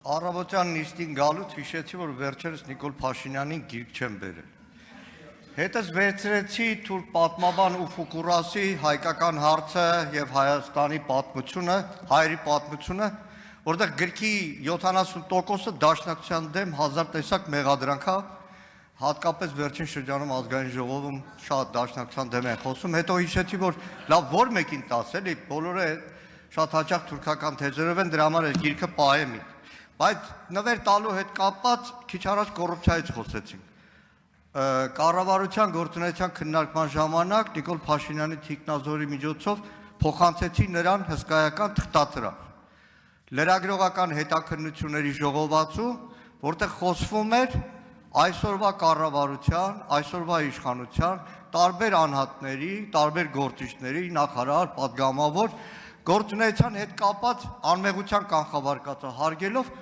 Առավոտյան նիստին գալուց հիշեցի, որ վերջերս Նիկոլ Փաշինյանին գիրք չեմ բերել։ Հետս վերցրեցի Թուրք պատմաբան ու Ֆուկուրասի հայկական հարցը եւ Հայաստանի պատմությունը, հայերի պատմությունը, որտեղ գրքի 70%-ը դաշնակցության դեմ հազար տեսակ մեղադրանք է, հատկապես վերջին շրջանում ազգային ժողովում շատ դաշնակցության դեմ են խոսում, հետո հիշեցի, որ լավ որ մեկին տաս, էլի բոլորը շատ հաճախ թուրքական թեզերով են, դրա համար այս գիրքը պահեմ ինձ։ Բայց նվեր տալու հետ կապված քիչ առաջ կոռուպցիայից խոսեցինք։ Կառավարության գործունեության քննարկման ժամանակ Նիկոլ Փաշինյանի թիկնազորի միջոցով փոխանցեցի նրան հսկայական թղթածրահ։ Լրագրողական հետաքննությունների ժողովածու, որտեղ խոսվում էր այսօրվա կառավարության, այսօրվա իշխանության, տարբեր անհատների, տարբեր գործիչների, նախարար, պատգամավոր գործունեության հետ կապված անմեղության կանխավարկածը հարգելով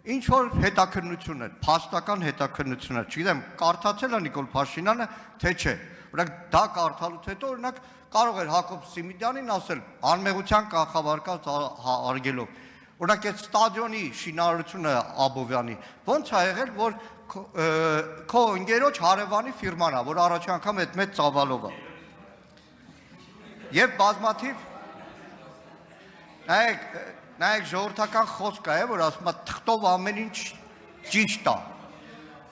ինչ որ հետաքննություններ, փաստական հետաքննություններ, չգիտեմ, կարդացել է Նիկոլ Փաշինյանը, թե չէ։ Օրինակ դա կարդալուց հետո օրինակ կարող էր Հակոբ Սիմիդյանին ասել անմեղության կանխավարկած հարգելով։ Օրինակ այդ ստադիոնի շինարարությունը Աբովյանի ո՞նց է եղել, որ քո ընկերոջ հարևանի ֆիրման է, որ առաջին անգամ այդ մեծ ծավալով է։ Եվ բազմաթիվ նայեք ժողովրդական խոսք է, որ ասում է թղթով ամեն ինչ ճիշտ է։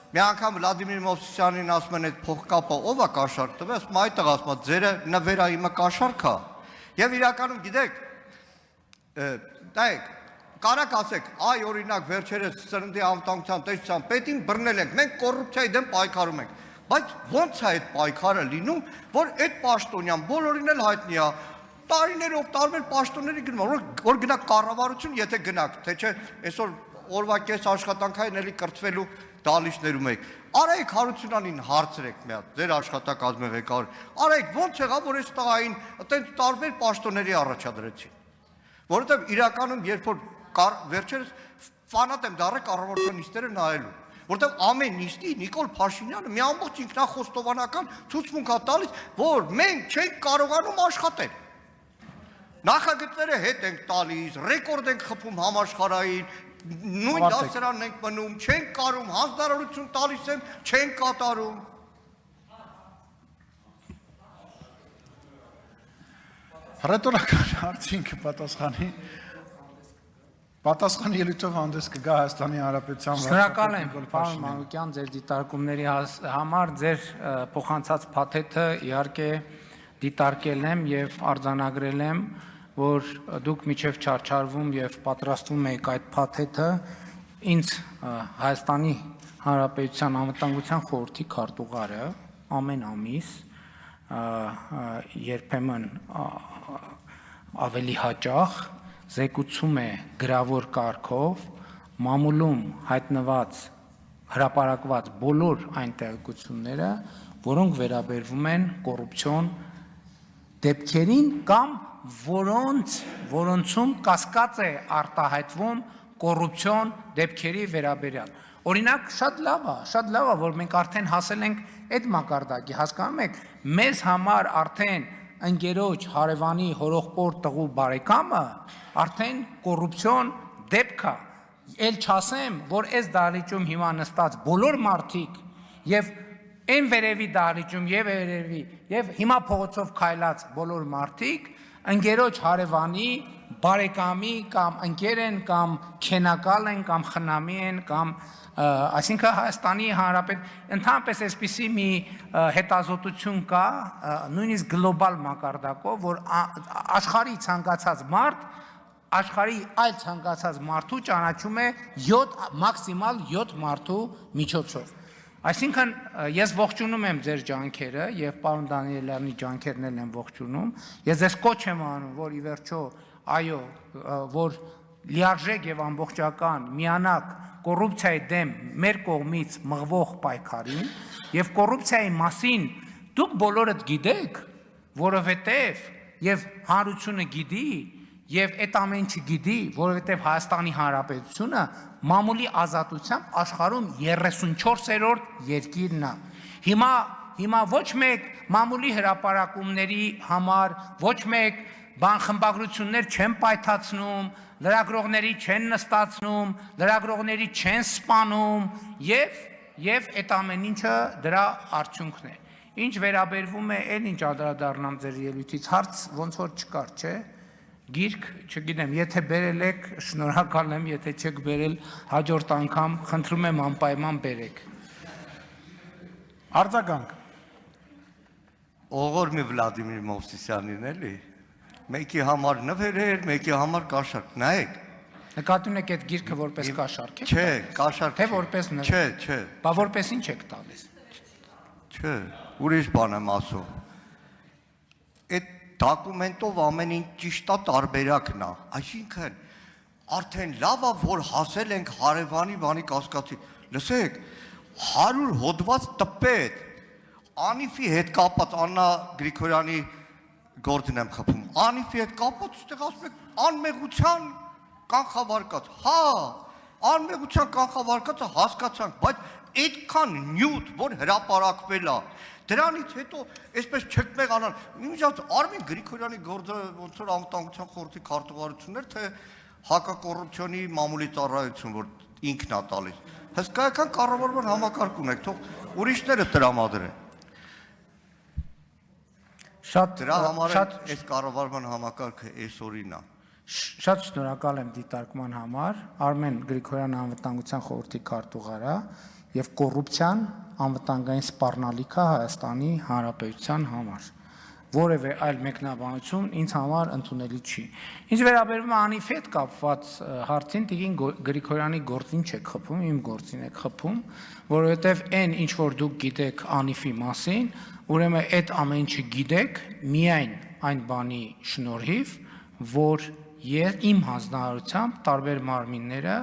Մի անգամ Վլադիմիր Մովսիսյանին ասում են այդ փողկապը ով է կաշառք տվել, ասում այդտեղ ասում է ձերը նվերա իմը կաշառք է։ Եվ իրականում գիտեք, նայեք, կարակ ասեք, այ օրինակ վերջերս սննդի անվտանգության տեսության պետին բռնել ենք, մենք կոռուպցիայի դեմ պայքարում ենք։ Բայց ո՞նց է այդ պայքարը լինում, որ այդ պաշտոնյան բոլորին էլ հայտնի է, տարիներով տարբեր պաշտոնների գնում, որ գնաք կառավարություն, եթե գնաք, թե չէ այսօր օրվա կես աշխատանքային էլի կրթվելու դալիճներում եք։ Արայք Հարությունյանին հարցրեք մի հատ, ձեր աշխատակազմի ղեկավար։ Արայք ո՞նց եղավ, որ այս տղային այտենց տարբեր պաշտոնների առաջադրեցին։ Որովհետև իրականում երբ որ վերջերս ֆանատ եմ դառել կառավարության նիստերը նայելու, որտեղ ամեն նիստի Նիկոլ Փաշինյանը մի ամբողջ ինքնախոստովանական ցուցմունք է տալիս, որ մենք չենք կարողանում աշխատել։ Նախագծերը հետ ենք տալիս, ռեկորդ ենք խփում համաշխարհային, նույն դասարանն ենք մնում, չենք կարում, հանձնարարություն տալիս են, չենք կատարում։ Ռետորական հարցին պատասխան ելույթով հանդես կգա Հայաստանի Հանրապետության Շնորհակալ եմ, պարոն Մանուկյան, ձեր դիտարկումների համար, ձեր փոխանցած փաթեթը իհարկե դիտարկել եմ եւ արձանագրել եմ, որ դուք միջև չարչարվում եւ պատրաստվում եք այդ փաթեթը ինձ Հայաստանի Հանրապետության Անվտանգության խորհրդի քարտուղարը ամեն ամիս երբեմն ավելի հաճախ զեկուցում է գրավոր կարգով մամուլում հայտնված հրապարակված բոլոր այն տեղեկությունները, որոնք վերաբերվում են կոռուպցիոն դեպքերին կամ որոնցում կասկած է արտահայտվում կոռուպցիոն դեպքերի վերաբերյալ։ Օրինակ շատ լավ է, որ մենք արդեն հասել ենք այդ մակարդակի, հասկանում եք, մեզ համար արդեն ընկերոջ հարևանի հորողպոր տղու բարեկամը արդեն կոռուպցիոն դեպք է, էլ չասեմ, որ այս դահլիճում հիմա նստած բոլոր մարդիկ եւ այն վերևի դահլիճում եւ վերևի եւ հիմա փողոցով քայլած բոլոր մարդիկ ընկերոջ հարևանի բարեկամի կամ ընկեր են կամ քենակալ են կամ խնամի են կամ այսինքն Հայաստանի Հանրապետ ընդհանրապես այսպիսի մի հետազոտություն կա նույնիսկ գլոբալ մակարդակով, որ աշխարհի ցանկացած մարդ աշխարհի այլ ցանկացած մարդու ճանաչում է 7 մաքսիմալ 7 մարդու միջոցով։ Այսինքն ես ողջունում եմ ձեր ջանքերը եւ պարոն Դանիելյանի ջանքերն էլ եմ ողջունում։ Ես ձեզ կոչ եմ անում, որ ի վերջո այո, որ լիարժեք եւ ամբողջական միանաք կոռուպցիայի դեմ մեր կողմից մղվող պայքարին եւ կոռուպցիայի մասին դուք բոլորդ գիտեք, որովհետեւ եւ հանրությունը գիտի եւ այդ ամեն ինչը գիտի, որովհետեւ Հայաստանի Հանրապետությունը մամուլի ազատությամբ աշխարհում 34-րդ երկիրն է։ Հիմա ոչ մեկ մամուլի հրապարակումների համար, ոչ մեկ բան խմբագրություններ չեն պայթացնում, լրագրողների չեն նստացնում, լրագրողների չեն սպանում եւ այդ ամեն ինչը դրա արդյունքն է։ Ինչ վերաբերվում է այն ինչ անդրադառնամ ձեր ելույթից, հարց ոնց որ չկար, չէ՞։ Գիրք, չգիտեմ, եթե բերել եք, շնորհակալ եմ, եթե չեք բերել, հաջորդ անգամ խնդրում եմ անպայման բերեք։ Արձագանք։ Ողորմի Վլադիմիր Մովսիսյանին էլի։ Մեկի համար նվերեր, մեկի համար կաշառք։ Նայեք։ Նկատի ունեք այդ գիրքը որպես կաշառք եք։ Չէ, կաշառք։ Թե որպես նվեր։ Չէ։ Բա որպես ինչ եք տալիս։ Չէ, ուրիշ բան եմ ասում։ Այդ դոկումենտով ամեն ինչ ճիշտ է, տարբերակն է։ Այսինքն արդեն լավ է, որ հասել ենք հարևանի բանի կասկածի։ Լսեք, 100 հոդված տպետ Անիֆի հետ կապած Աննա Գրիգորյանի գործին եմ խփում։ Անիֆի հետ կապած այդտեղ ասում եք անմեղության կանխավարկած։ Հա, անմեղության կանխավարկածը հասկացանք, բայց այդքան նյութ, որ հրապարակվել է, դրանից հետո այսպես չեք մեղանալ։ Իմիջիատ Արմեն Գրիգորյանի գործը ոնց որ անվտանգության խորհրդի քարտուղարություններ, թե հակակոռուպցիոնի մամուլի ծառայություն, որ ինքն է տալիս։ Հսկայական կառավարման համակարգ ունեք, թող ուրիշները տրամադրեն։ Դրա համար այս կառավարման համակարգը այսօրին է։ Շատ շնորհակալ եմ դիտարկման համար, Արմեն Գրիգորյան անվտանգության խորհրդի քարտուղարա եւ կոռուպցիան անվտանգային սպառնալիքա Հայաստանի Հանրապետության համար։ Որևէ այլ մեկնաբանություն ինձ համար ընդունելի չի։ Ինչ վերաբերում է Անիֆի հետ կապված հարցին, Տիկին Գրիգորյանի գործին չեք խփում, իմ գործին եք խփում, որովհետև այն ինչ որ դուք գիտեք Անիֆի մասին, ուրեմն այդ ամեն ինչը գիտեք միայն այն բանի շնորհիվ, որ իմ հանձնարարությամբ տարբեր մարմինները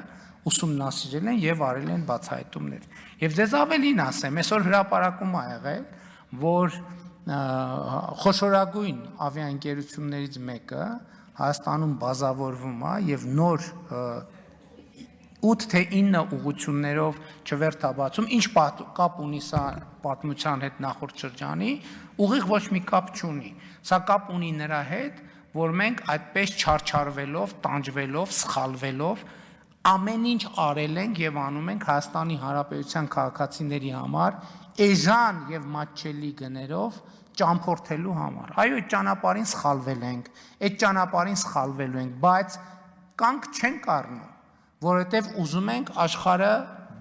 ուսումնասիրել են եւ արել են բացահայտումներ։ Եվ ձեզ ավելին ասեմ, այսօր հրապարակում ա եղել, որ խոշորագույն ավիաընկերություններից մեկը Հայաստանում բազավորվում է եւ նոր 8 թե 9 ուղղություններով չվերթաբացում, ինչ կապ ունի սա պատմության հետ նախորդ շրջանի, ուղիղ ոչ մի կապ չունի։ Սա կապ ունի նրա հետ, որ մենք այդպես չարչարվելով, տանջվելով, սխալվելով ամեն ինչ արել ենք եւ անում ենք Հայաստանի Հանրապետության քաղաքացիների համար էժան եւ մատչելի գներով ճամփորդելու համար։ Այո, այդ ճանապարհին սխալվել ենք, այդ ճանապարհին սխալվելու ենք, բայց կանք չենք առնում, որովհետեւ ուզում ենք աշխարհը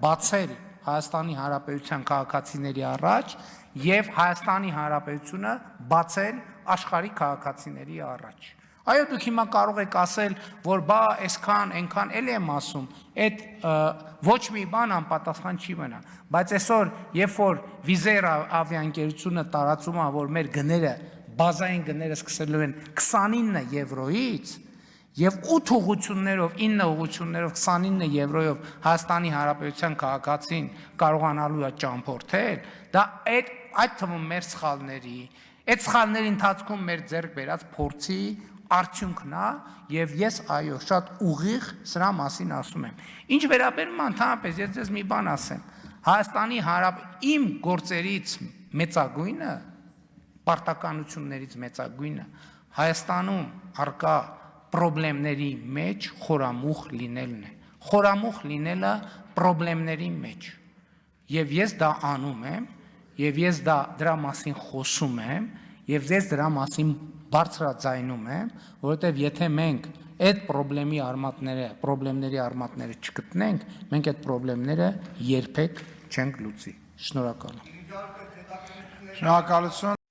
բացել Հայաստանի Հանրապետության քաղաքացիների առաջ եւ Հայաստանի Հանրապետությունը բացել աշխարհի քաղաքացիների առաջ։ Այո, դուք հիմա կարող եք ասել, որ բա այսքան, այնքան էլի եմ ասում, այդ ոչ մի բան անպատասխան չի մնա, բայց այսօր, երբ որ Վիզեր ավիաընկերությունը տարածում է, որ մեր գները, բազային գները սկսելու են 29 եվրոից, եւ 8 ուղղություններով, 9 ուղղություններով 29 եվրոյով Հայաստանի Հանրապետության քաղաքացին կարողանալու է ճամփորդել, դա այդ թվում մեր սխալների, այդ սխալների ընթացքում մեր ձեռք բերած փորձի արդյունքն է եւ ես այո շատ ուղիղ սրա մասին ասում եմ։ Ինչ վերաբերում է ընդհանրապես ես ձեզ մի բան ասեմ։ Հայաստանի իմ գործերից մեծագույնը, պարտականություններից մեծագույնը Հայաստանում արկա պրոբլեմների մեջ խորամուխ լինելն է։ Խորամուխ լինելը պրոբլեմների մեջ։ Եվ ես դա անում եմ, եւ ես դրա մասին խոսում եմ, եւ ես դրա մասին բարձրաձայնում եմ, որովհետեւ եթե մենք այդ պրոբլեմների արմատները չգտնենք, մենք այդ պրոբլեմները երբեք չենք լուծի։ Շնորհակալ եմ։ Շնորհակալություն։